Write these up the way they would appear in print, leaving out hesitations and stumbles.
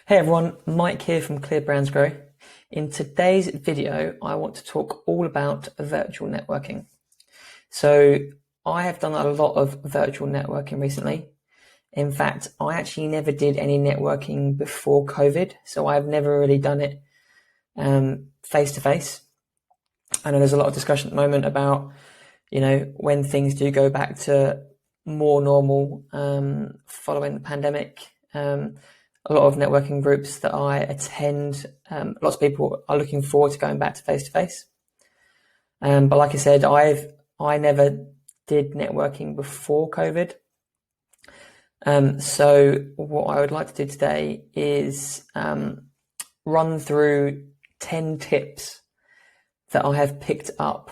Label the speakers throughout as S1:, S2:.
S1: Hey everyone, Mike here from Clear Brands Grow. In today's video, I want to talk all about virtual networking. So I have done a lot of virtual networking recently. In fact, I actually never did any networking before COVID, so I've never really done it face to face. I know there's a lot of discussion at the moment about, when things do go back to more normal following the pandemic. A lot of networking groups that I attend, lots of people are looking forward to going back to face to face. But like I said, I never did networking before COVID. So what I would like to do today is run through 10 tips that I have picked up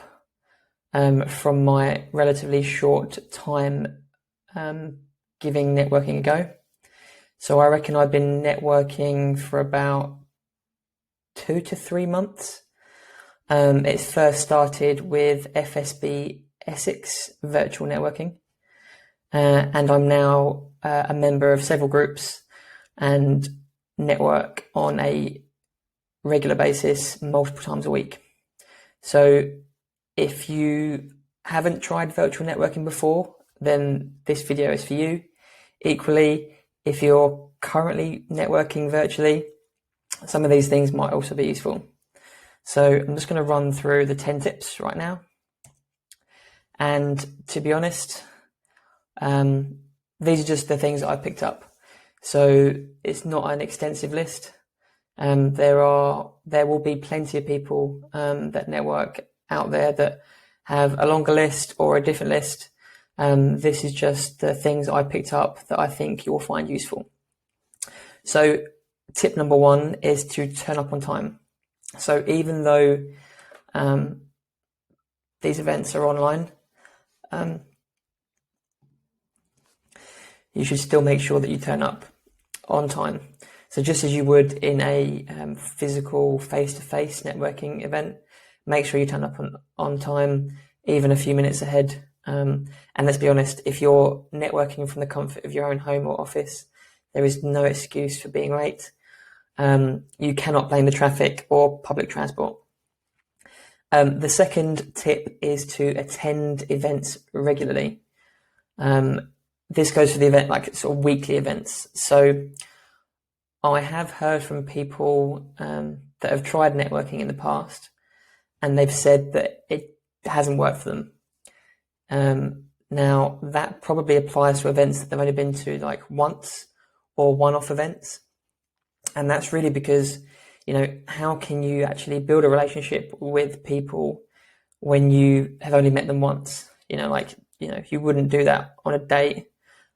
S1: from my relatively short time giving networking a go. So I reckon I've been networking for about 2 to 3 months. It first started with FSB Essex Virtual Networking. And I'm now a member of several groups and network on a regular basis, multiple times a week. So if you haven't tried virtual networking before, then this video is for you. Equally, if you're currently networking virtually, some of these things might also be useful. So I'm just going to run through the 10 tips right now. And to be honest, these are just the things that I picked up. So it's not an extensive list. There will be plenty of people that network out there that have a longer list or a different list. This is just the things I picked up that I think you'll find useful. So tip number 1 is to turn up on time. So even though these events are online, you should still make sure that you turn up on time. So just as you would in a physical face-to-face networking event, make sure you turn up on time, even a few minutes ahead. And let's be honest, if you're networking from the comfort of your own home or office, there is no excuse for being late. You cannot blame the traffic or public transport. The second tip is to attend events regularly. This goes for the event, like sort of weekly events. So I have heard from people that have tried networking in the past, and they've said that it hasn't worked for them. Now that probably applies to events that they've only been to like once or one-off events. And that's really because, how can you actually build a relationship with people when you have only met them once? You wouldn't do that on a date.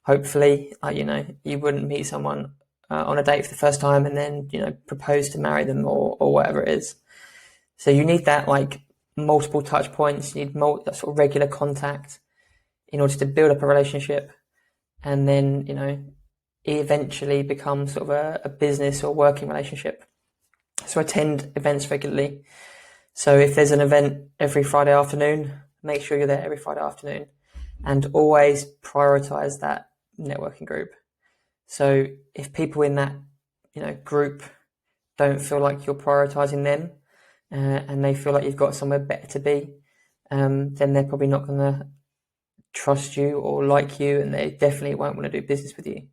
S1: Hopefully, you wouldn't meet someone on a date for the first time and then, propose to marry them or whatever it is. So you need that multiple touch points. You need that sort of regular contact in order to build up a relationship, and then, eventually become sort of a business or working relationship. So attend events regularly. So if there's an event every Friday afternoon, make sure you're there every Friday afternoon, and always prioritize that networking group. So if people in that, group don't feel like you're prioritizing them, and they feel like you've got somewhere better to be, then they're probably not going to trust you or like you, and they definitely won't want to do business with you.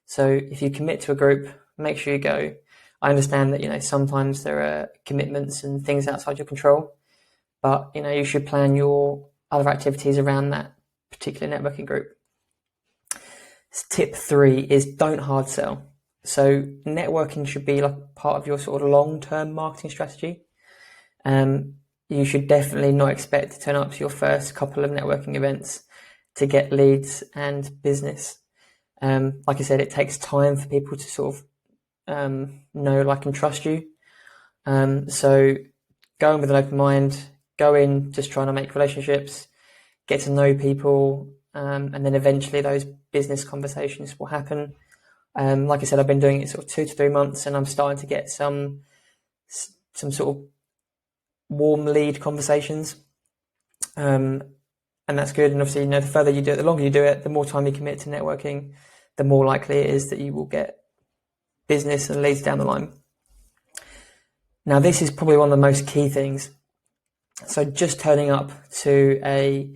S1: So if you commit to a group, make sure you go. I understand that, sometimes there are commitments and things outside your control, but, you should plan your other activities around that particular networking group. Tip 3 is don't hard sell. So networking should be like part of your sort of long-term marketing strategy. You should definitely not expect to turn up to your first couple of networking events to get leads and business. Like I said, it takes time for people to sort of know, like, and trust you. So go in with an open mind, go in just trying to make relationships, get to know people, and then eventually those business conversations will happen. Like I said, I've been doing it sort of 2 to 3 months, and I'm starting to get some sort of warm lead conversations. And that's good. And obviously, the further you do it, the longer you do it, the more time you commit to networking, the more likely it is that you will get business and leads down the line. Now, this is probably one of the most key things. So just turning up to a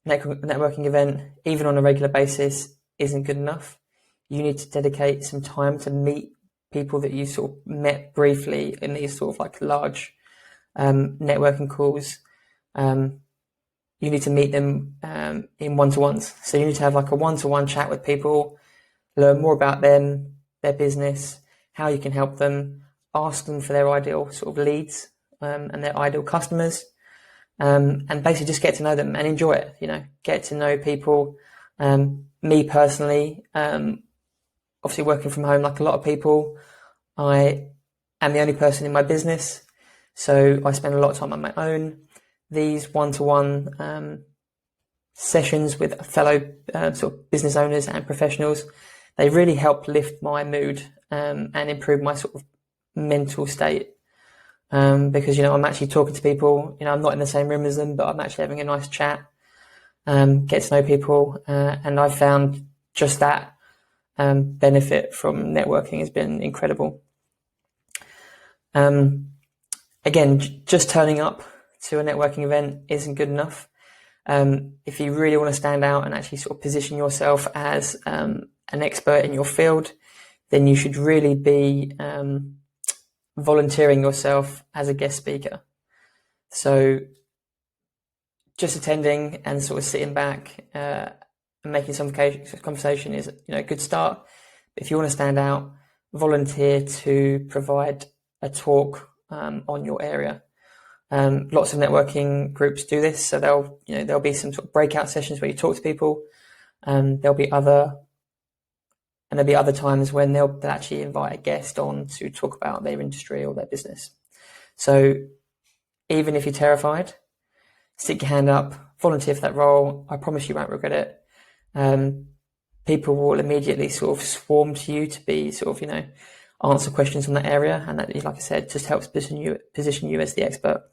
S1: networking event, even on a regular basis, isn't good enough. You need to dedicate some time to meet people that you sort of met briefly in these sort of like large networking calls. You need to meet them in one-to-ones. So you need to have like a one-to-one chat with people, learn more about them, their business, how you can help them, ask them for their ideal sort of leads and their ideal customers, and basically just get to know them and enjoy it. Get to know people. Me personally, obviously working from home like a lot of people, I am the only person in my business, so I spend a lot of time on my own. These one-to-one sessions with fellow sort of business owners and professionals, they really help lift my mood and improve my sort of mental state, because I'm actually talking to people. I'm not in the same room as them, but I'm actually having a nice chat, get to know people, and I've found just that benefit from networking has been incredible. Again, just turning up to a networking event isn't good enough. If you really want to stand out and actually sort of position yourself as an expert in your field, then you should really be volunteering yourself as a guest speaker. So just attending and sort of sitting back and making some conversation is a good start. But if you want to stand out, volunteer to provide a talk on your area. Lots of networking groups do this, so there'll be some sort of breakout sessions where you talk to people. There'll be other times when they'll actually invite a guest on to talk about their industry or their business. So even if you're terrified, stick your hand up, volunteer for that role. I promise you won't regret it. People will immediately sort of swarm to you to be sort of, answer questions on that area. And that, like I said, just helps position you as the expert.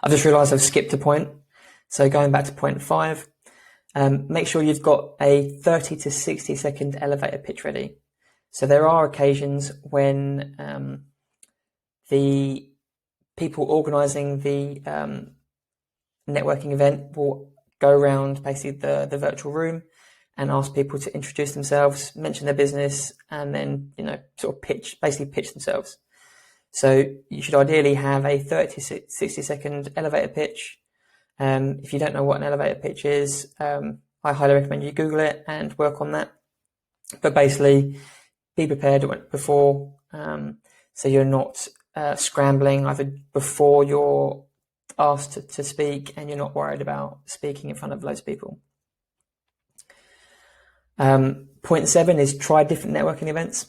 S1: I've just realized I've skipped a point. So going back to point 5, make sure you've got a 30 to 60 second elevator pitch ready. So there are occasions when the people organizing the networking event will go around basically the virtual room and ask people to introduce themselves, mention their business, and then, sort of pitch themselves. So you should ideally have a 30 to 60 second elevator pitch. If you don't know what an elevator pitch is, I highly recommend you Google it and work on that. But basically, be prepared before, so you're not scrambling either before you're asked to speak and you're not worried about speaking in front of loads of people. Point 7 is try different networking events.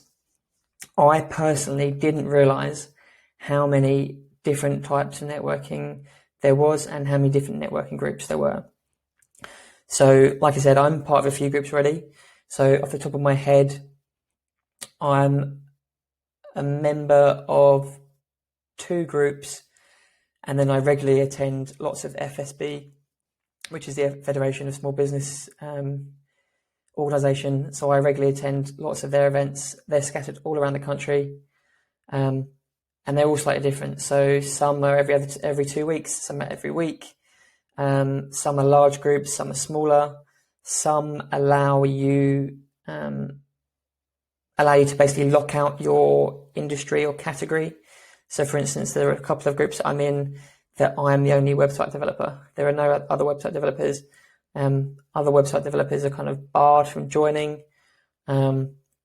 S1: I personally didn't realize how many different types of networking there was and how many different networking groups there were. So, like I said, I'm part of a few groups already. So off the top of my head, I'm a member of 2 groups, and then I regularly attend lots of FSB, which is the Federation of Small Business organisation. So I regularly attend lots of their events. They're scattered all around the country, and they're all slightly different. So some are every 2 weeks, some are every week. Some are large groups, some are smaller. Some allow you to basically lock out your industry or category. So, for instance, there are a couple of groups that I'm in that I'm the only website developer. There are no other website developers. Other website developers are kind of barred from joining,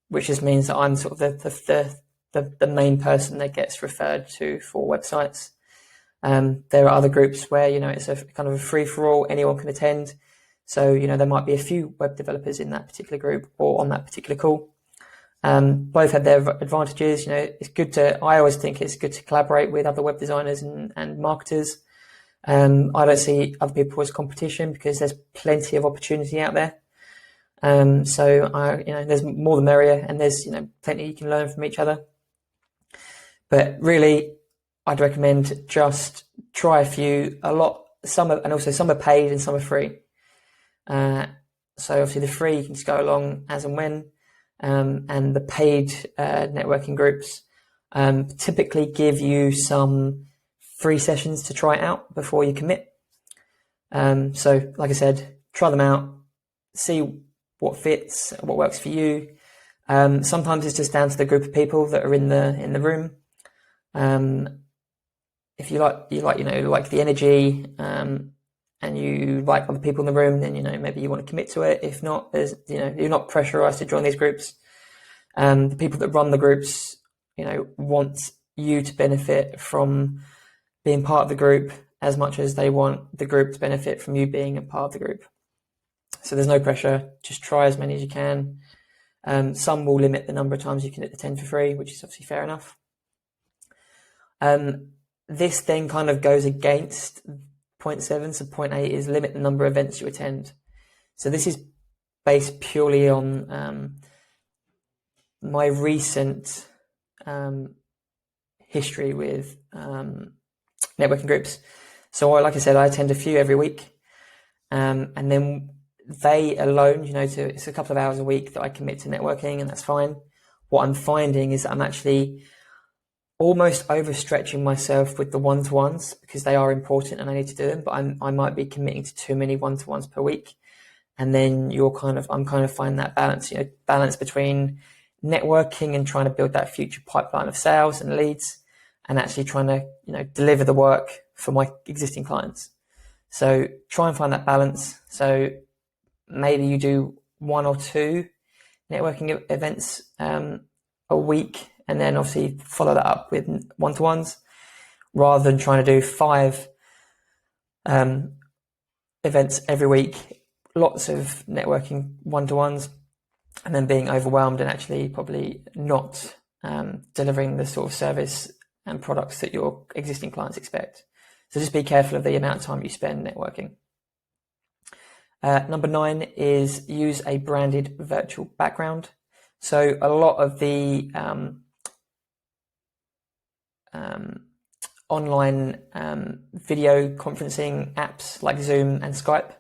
S1: which just means that I'm sort of the main person that gets referred to for websites. There are other groups where, it's a kind of a free-for-all, anyone can attend. So, there might be a few web developers in that particular group or on that particular call. Both have their advantages. I always think it's good to collaborate with other web designers and marketers. I don't see other people as competition because there's plenty of opportunity out there. So there's more the merrier, and there's, plenty you can learn from each other. But really, I'd recommend just try a few, some are paid and some are free. So obviously the free, you can just go along as and when. and the paid networking groups typically give you some free sessions to try it out before you commit. So like I said, try them out, see what fits, what works for you. Sometimes it's just down to the group of people that are in the room. If you like the energy, and you like other people in the room, then maybe you want to commit to it. If not, there's you're not pressurized to join these groups. The people that run the groups, want you to benefit from being part of the group as much as they want the group to benefit from you being a part of the group. So there's no pressure. Just try as many as you can. Some will limit the number of times you can attend for free, which is obviously fair enough. This then kind of goes against point 7. So point 8 is limit the number of events you attend. So this is based purely on my recent history with networking groups. So like I said, I attend a few every week, and then they alone, it's a couple of hours a week that I commit to networking, and that's fine. What I'm finding is that I'm actually almost overstretching myself with the one-to-ones, because they are important and I need to do them, but I might be committing to too many one-to-ones per week. And then I'm kind of finding that balance between networking and trying to build that future pipeline of sales and leads, and actually trying to, deliver the work for my existing clients. So try and find that balance. So maybe you do 1 or 2 networking events a week, and then obviously follow that up with one-to-ones, rather than trying to do 5 events every week, lots of networking one-to-ones, and then being overwhelmed and actually probably not delivering the sort of service and products that your existing clients expect. So just be careful of the amount of time you spend networking. Number 9 is use a branded virtual background. So a lot of the online video conferencing apps like Zoom and Skype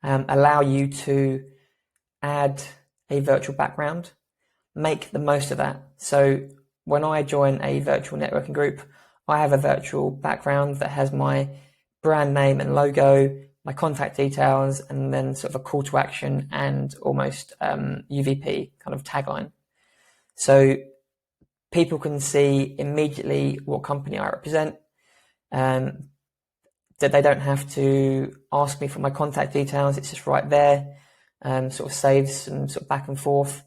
S1: allow you to add a virtual background. Make the most of that. So when I join a virtual networking group, I have a virtual background that has my brand name and logo, my contact details, and then sort of a call to action and almost UVP kind of tagline. So people can see immediately what company I represent, that they don't have to ask me for my contact details. It's just right there, sort of saves some sort of back and forth.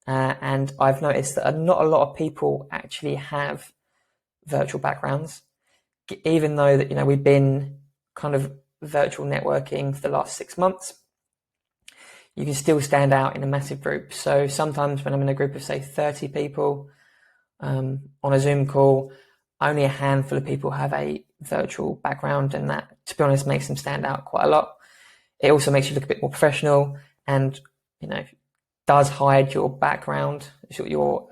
S1: And I've noticed that not a lot of people actually have virtual backgrounds, even though that, we've been kind of virtual networking for the last 6 months. You can still stand out in a massive group. So sometimes when I'm in a group of say 30 people on a Zoom call, only a handful of people have a virtual background, and that, to be honest, makes them stand out quite a lot. It also makes you look a bit more professional, and does hide your background, your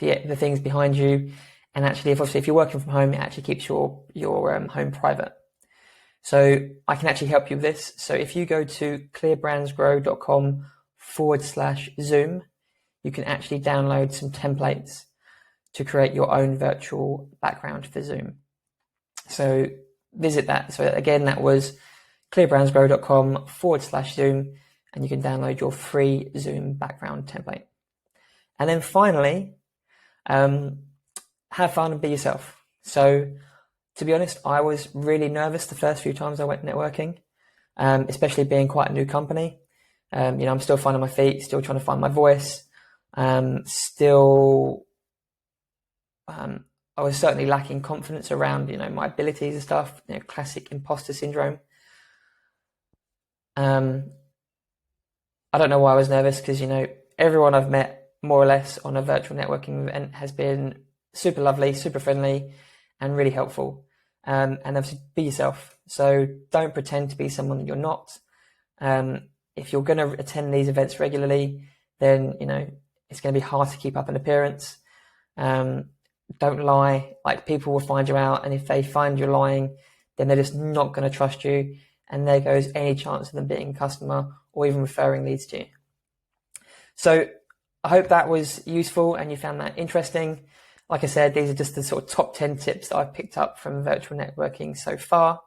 S1: the things behind you. And actually, if you're working from home, it actually keeps your home private. So I can actually help you with this. So if you go to clearbrandsgrow.com/Zoom, you can actually download some templates to create your own virtual background for Zoom. So visit that. So again, that was clearbrandsgrow.com/Zoom, and you can download your free Zoom background template. And then finally, have fun and be yourself. So to be honest, I was really nervous the first few times I went networking, especially being quite a new company. I'm still finding my feet, still trying to find my voice. I was certainly lacking confidence around, my abilities and stuff, classic imposter syndrome. I don't know why I was nervous, because, everyone I've met more or less on a virtual networking event has been super lovely, super friendly, and really helpful. And obviously be yourself. So don't pretend to be someone that you're not. If you're going to attend these events regularly, then, it's going to be hard to keep up an appearance. Don't lie. Like, people will find you out, and if they find you lying, then they're just not going to trust you. And there goes any chance of them being a customer or even referring leads to you. So I hope that was useful and you found that interesting. Like I said, these are just the sort of top 10 tips that I've picked up from virtual networking so far.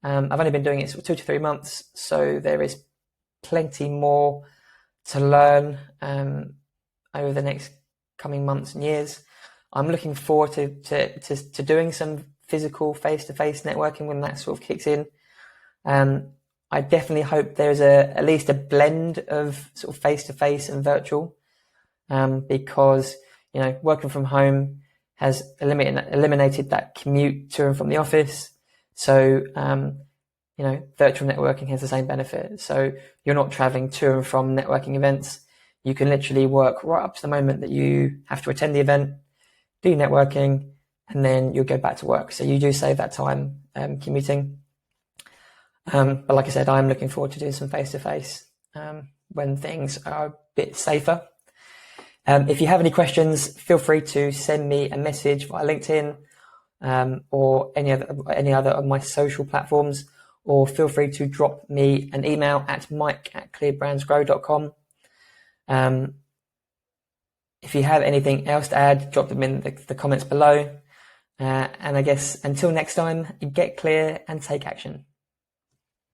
S1: I've only been doing it for 2 to 3 months, so there is plenty more to learn over the next coming months and years. I'm looking forward to doing some physical face-to-face networking when that sort of kicks in. I definitely hope there's at least a blend of sort of face-to-face and virtual, because working from home has eliminated that commute to and from the office. So virtual networking has the same benefit. So you're not traveling to and from networking events. You can literally work right up to the moment that you have to attend the event, do networking, and then you'll go back to work. So you do save that time commuting. But like I said, I'm looking forward to doing some face-to-face when things are a bit safer. If you have any questions, feel free to send me a message via LinkedIn or any other of my social platforms, or feel free to drop me an email at mike@clearbrandsgrow.com. If you have anything else to add, drop them in the comments below. And I guess until next time, get clear and take action.